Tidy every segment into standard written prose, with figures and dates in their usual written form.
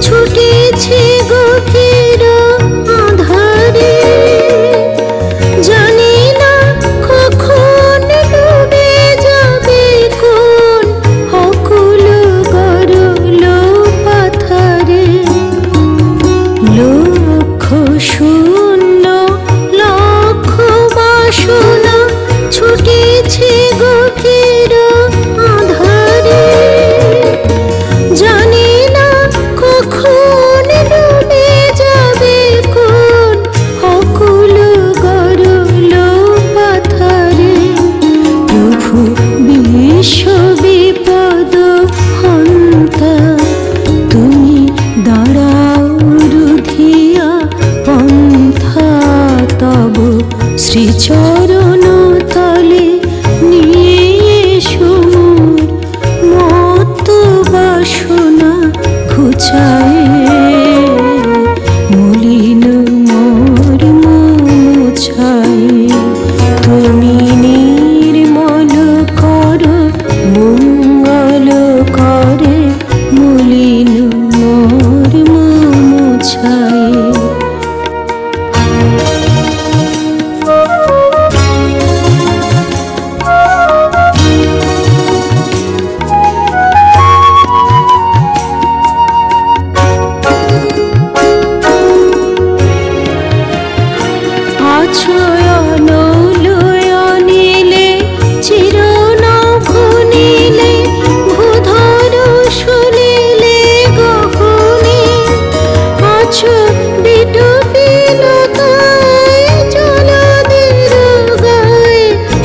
ছুটেছে গভীর আঁধারে, জানি না কখন ডুবে যাবে কোন অকুল গরল পাথারে। লক্ষ শূন্য লক্ষ বাসনা ছুটেছে গভীর আঁধারে, জানি না কখন ডুবে যাবে কোন অকুল গরল পাথারে। প্রভু বিশ্ব বিপদ হন্তা, তুমি দাঁড়াও রুধিয়া পন্থা, তব শ্রীচরণ তলে নিয়ে এসো মোর মত্ত বাসনা ঘুচায়ে। মলিন মোর মোছায়ে, তুমি নির্মল কর মঙ্গল করে, মলিন মোর মোছায়ে। আছয়ন লয়নিলে চিরনভ নীলে, ভূধর সলিলে গগনে। আছো বিটুপিলতায় জলদের গায়ে,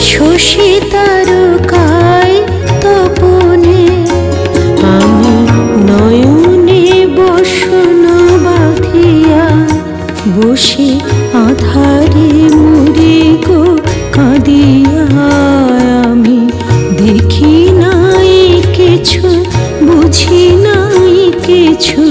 শশী তারকায় তপনে। আমি নয়নে বসন বাঁধিয়া বসে আধারে মুড়ি গো কাঁদিয়া। আমি দেখি নাই কিছু, বুঝি নাই কিছু,